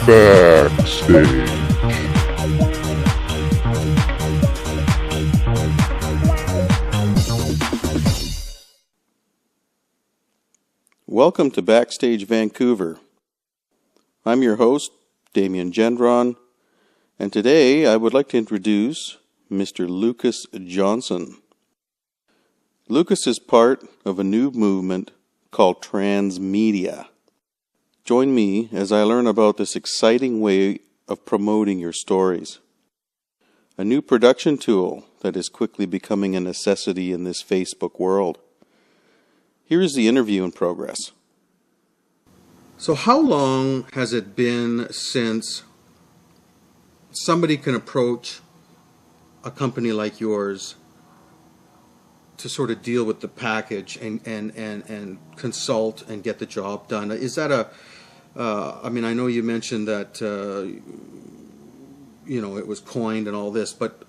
Backstage. Welcome to Backstage Vancouver. I'm your host, Damien Gendron, and today I would like to introduce Mr. Lucas Johnson. Lucas is part of a new movement called Transmedia. Join me as I learn about this exciting way of promoting your stories. A new production tool that is quickly becoming a necessity in this Facebook world. Here is the interview in progress. So how long has it been since somebody can approach a company like yours to sort of deal with the package and consult and get the job done? Is that I mean, I know you mentioned that, it was coined and all this, but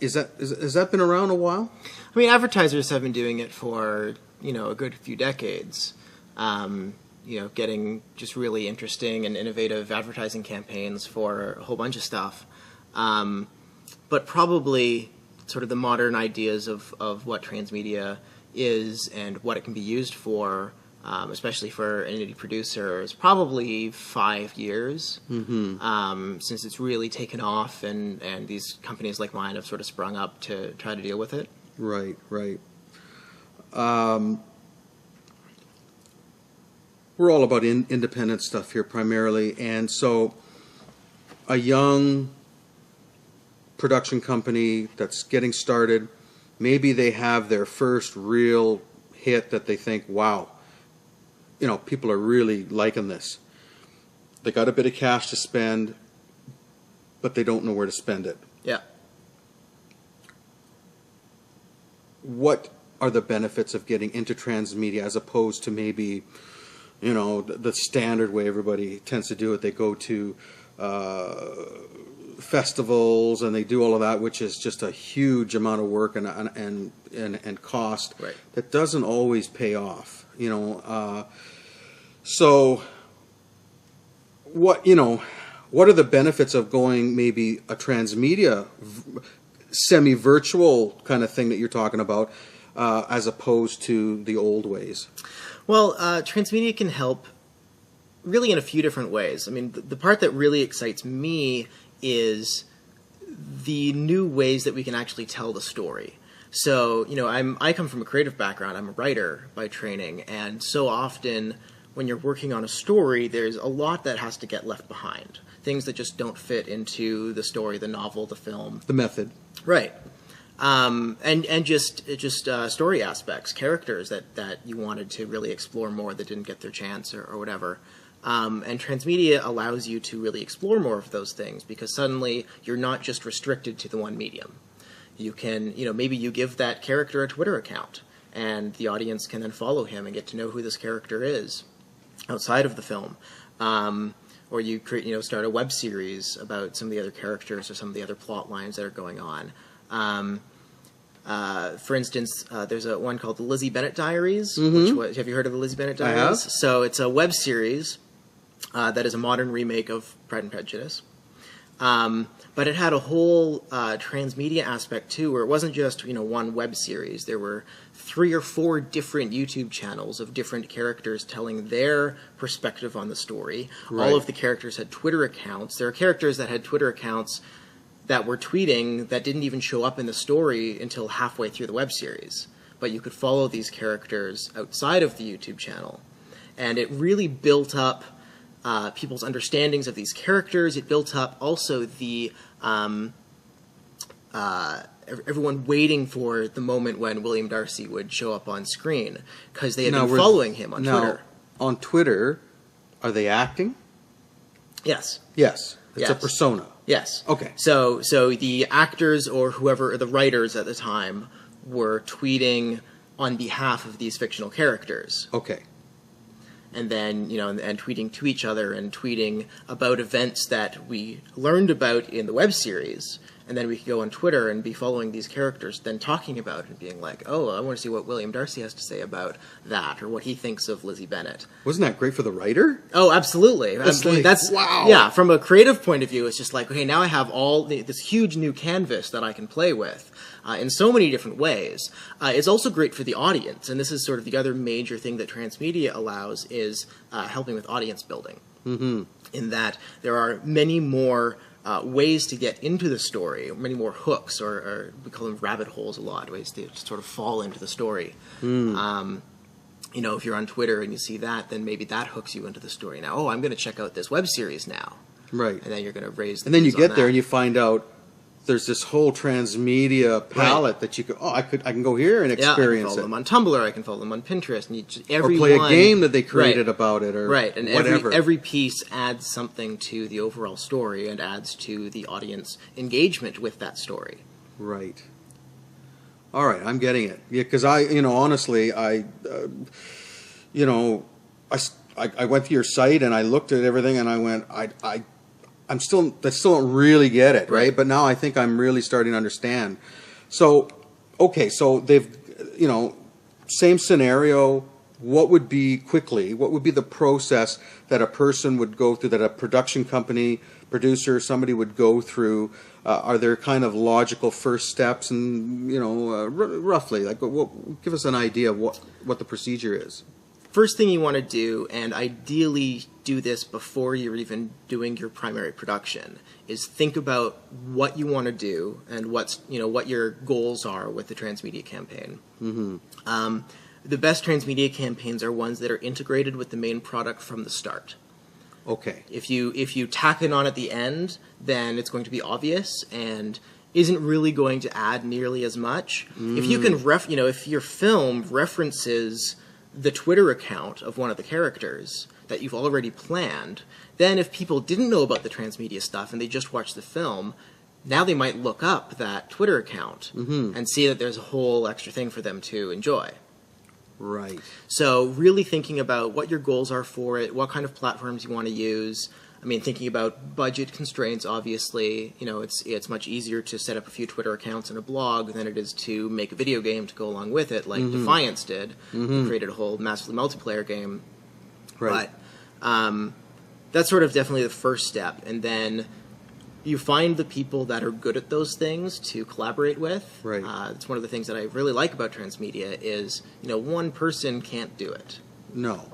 has that been around a while? I mean, advertisers have been doing it for, a good few decades. Getting just really interesting and innovative advertising campaigns for a whole bunch of stuff. But probably sort of the modern ideas of what transmedia is and what it can be used for, especially for an indie producer, is probably 5 years since it's really taken off, and these companies like mine have sort of sprung up to try to deal with it. Right. We're all about independent stuff here primarily, and so a young production company that's getting started, maybe they have their first real hit that they think, wow, people are really liking this. They got a bit of cash to spend, but they don't know where to spend it. Yeah. What are the benefits of getting into transmedia as opposed to maybe, the standard way everybody tends to do it? They go to festivals and they do all of that, which is just a huge amount of work and cost. Right. That doesn't always pay off. So what are the benefits of going maybe a transmedia semi-virtual kind of thing that you're talking about, as opposed to the old ways? Well, transmedia can help really in a few different ways. I mean, the part that really excites me is the new ways that we can actually tell the story. So, I come from a creative background. I'm a writer by training, and so often when you're working on a story, there's a lot that has to get left behind. Things that just don't fit into the story, the novel, the film. The method. Right. And just story aspects, characters that you wanted to really explore more that didn't get their chance or whatever. And transmedia allows you to really explore more of those things, because suddenly you're not just restricted to the one medium. You can, maybe you give that character a Twitter account, and the audience can then follow him and get to know who this character is outside of the film. Or you create, start a web series about some of the other characters or some of the other plot lines that are going on. For instance, there's one called the Lizzie Bennet Diaries. Have you heard of the Lizzie Bennet Diaries? I have. So it's a web series that is a modern remake of Pride and Prejudice. But it had a whole transmedia aspect too, where it wasn't just one web series. There were 3 or 4 different YouTube channels of different characters telling their perspective on the story. Right. All of the characters had Twitter accounts. There are characters that had Twitter accounts that were tweeting that didn't even show up in the story until halfway through the web series. But you could follow these characters outside of the YouTube channel. And it really built up people's understandings of these characters. It built up also the everyone waiting for the moment when William Darcy would show up on screen, because they had been following him on Twitter. On Twitter, are they acting? Yes. Yes. It's a persona. Yes. Okay. So the actors or whoever, or the writers at the time, were tweeting on behalf of these fictional characters. Okay. And then, and tweeting to each other and tweeting about events that we learned about in the web series, and then we could go on Twitter and be following these characters, then talking about it and being like, oh, I want to see what William Darcy has to say about that, or what he thinks of Lizzie Bennet. Wasn't that great for the writer? Oh, absolutely. That's wow. Yeah, from a creative point of view, it's just like, okay, now I have this huge new canvas that I can play with in so many different ways. It's also great for the audience, and this is sort of the other major thing that transmedia allows is helping with audience building. Mm-hmm. In that there are many more ways to get into the story, many more hooks, or we call them rabbit holes a lot, ways to sort of fall into the story. You know, if you're on Twitter and you see that, then maybe that hooks you into the story. Now, oh, I'm going to check out this web series now. Right. And then you're going to raise the And then you views on get there that. and you find out there's this whole transmedia palette that you could, I can go here and Yeah, I can experience follow it. them on Tumblr, I can follow them on Pinterest, and Or play a game that they created about it, or right, and whatever. every piece adds something to the overall story and adds to the audience engagement with that story. Right. All right, I'm getting it. Yeah, because honestly, I went to your site and I looked at everything and I went, I still don't really get it, right? But now I think I'm really starting to understand. So, okay, so they've, same scenario. What would be the process that a person would go through, that a production company, producer, somebody would go through? Are there kind of logical first steps, and roughly, like, give us an idea of what the procedure is? First thing you want to do, and ideally do this before you're even doing your primary production, is think about what you want to do and what your goals are with the transmedia campaign. Mm-hmm. The best transmedia campaigns are ones that are integrated with the main product from the start. Okay. If you tack it on at the end, then it's going to be obvious and isn't really going to add nearly as much. If you can if your film references the Twitter account of one of the characters that you've already planned, then if people didn't know about the transmedia stuff and they just watched the film, now they might look up that Twitter account and see that there's a whole extra thing for them to enjoy. Right. So really thinking about what your goals are for it, what kind of platforms you want to use. I mean, thinking about budget constraints, obviously, it's much easier to set up a few Twitter accounts and a blog than it is to make a video game to go along with it, like Defiance did. They created a whole massively multiplayer game. Right. But that's sort of definitely the first step. And then you find the people that are good at those things to collaborate with. Right. It's one of the things that I really like about transmedia is, one person can't do it. No.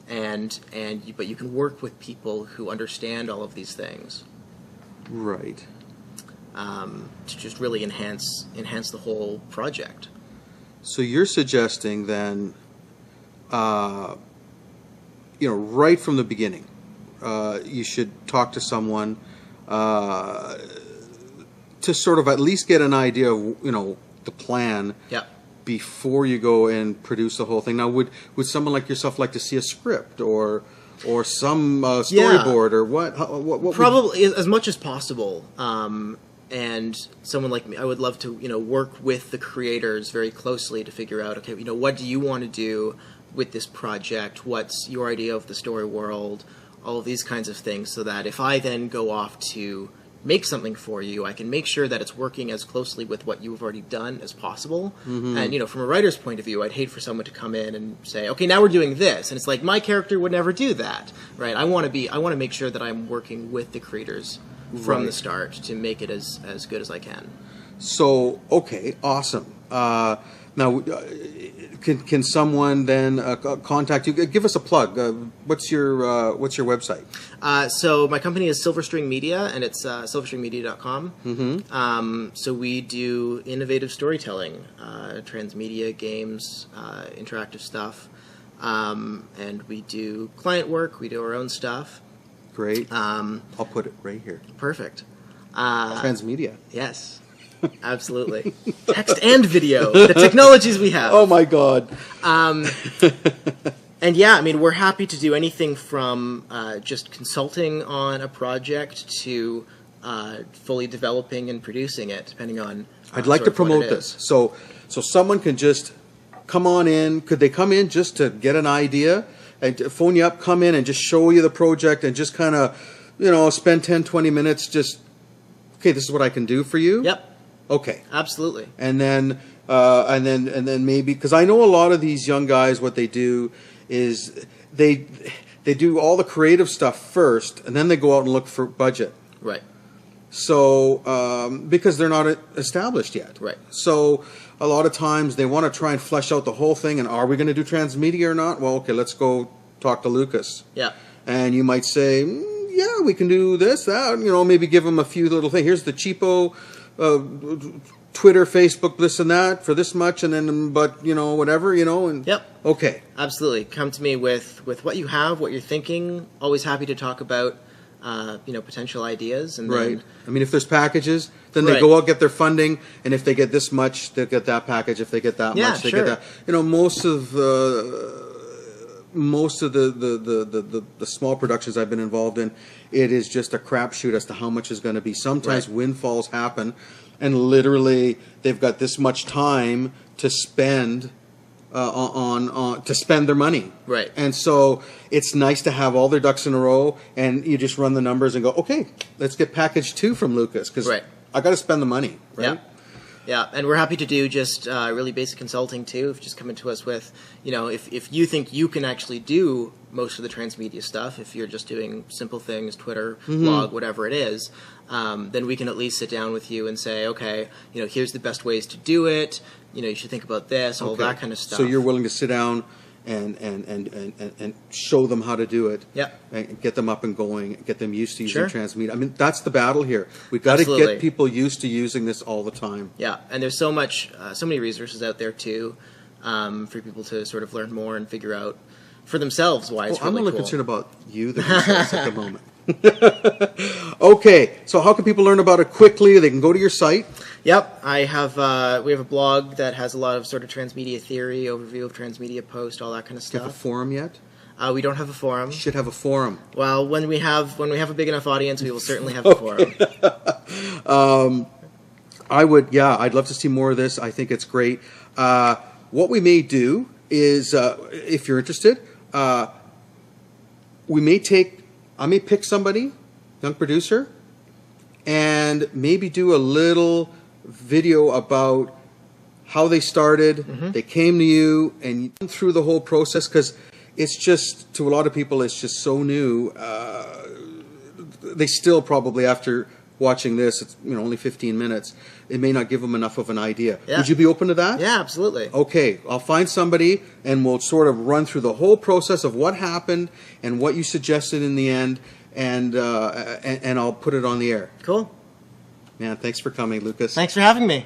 But you can work with people who understand all of these things. Right. To just really enhance the whole project. So you're suggesting then, right from the beginning, you should talk to someone to sort of at least get an idea of the plan. Yep. Before you go and produce the whole thing. Now, would someone like yourself like to see a script or some storyboard or what? What Probably as much as possible. And someone like me, I would love to work with the creators very closely to figure out, okay, what do you want to do with this project? What's your idea of the story world? All of these kinds of things, so that if I then go off to make something for you, I can make sure that it's working as closely with what you've already done as possible. Mm-hmm. And from a writer's point of view, I'd hate for someone to come in and say, okay, now we're doing this, and it's like, my character would never do that, right? I want to make sure that I'm working with the creators from the start to make it as good as I can. So, okay, awesome. Now, can someone then contact you? Give us a plug. What's your website? So my company is Silverstring Media, and it's silverstringmedia.com. Mm-hmm. So we do innovative storytelling, transmedia, games, interactive stuff, and we do client work. We do our own stuff. Great. I'll put it right here. Perfect. Transmedia. Yes. Absolutely. Text and video. The technologies we have. Oh my God. And yeah, I mean, we're happy to do anything from just consulting on a project to fully developing and producing it, depending on. I'd like to promote this. So someone can just come on in. Could they come in just to get an idea and phone you up, come in and just show you the project and just kind of, spend 10, 20 minutes just okay, this is what I can do for you. Yep. Okay. Absolutely. And then maybe, because I know a lot of these young guys, what they do is they do all the creative stuff first, and then they go out and look for budget. Right. So because they're not established yet. Right. So a lot of times they want to try and flesh out the whole thing. And are we going to do transmedia or not? Well, okay, let's go talk to Lucas. Yeah. And you might say, yeah, we can do this, that. You know, maybe give them a few little things. Here's the cheapo Twitter, Facebook, this and that for this much, and then, but, you know, whatever, you know. And Yep. Okay. Absolutely. Come to me with what you have, what you're thinking. Always happy to talk about, potential ideas. And Right. then, I mean, if there's packages, then they Right. go out, get their funding, and if they get this much, they'll get that package. If they get that Yeah, much, they sure. get that. You know, most of the small productions I've been involved in, it is just a crapshoot as to how much is going to be. Sometimes Right. windfalls happen, and literally they've got this much time to spend to spend their money. Right. And so it's nice to have all their ducks in a row, and you just run the numbers and go, okay, let's get package 2 from Lucas, because Right. I got to spend the money, right? Yeah. Yeah, and we're happy to do just really basic consulting too. If just coming to us with, if you think you can actually do most of the transmedia stuff, if you're just doing simple things, Twitter, blog, whatever it is, then we can at least sit down with you and say, okay, here's the best ways to do it. You should think about this, all Okay. that kind of stuff. So you're willing to sit down and show them how to do it. Yep. And get them up and going, get them used to using Sure. transmedia. I mean, that's the battle here. We've got to Absolutely. get people used to using this all the time. Yeah, and there's so many resources out there too, for people to sort of learn more and figure out for themselves why it's I'm really only cool. concerned about you, the results at the moment. Okay, so how can people learn about it quickly? They can go to your site. Yep, we have a blog that has a lot of sort of transmedia theory, overview of transmedia post, all that kind of Do you have a stuff. forum yet? We don't have a forum. You should have a forum. Well, when we have a big enough audience, we will certainly have a forum. I'd love to see more of this. I think it's great. What we may do is, if you're interested, I may pick somebody, young producer, and maybe do a little video about how they started, they came to you, and you went through the whole process, because it's just, to a lot of people, it's just so new. They still probably, after watching this, it's only 15 minutes, it may not give them enough of an idea. Yeah. Would you be open to that? Yeah, absolutely. Okay, I'll find somebody, and we'll sort of run through the whole process of what happened and what you suggested in the end, and I'll put it on the air. Cool. Man, thanks for coming, Lucas. Thanks for having me.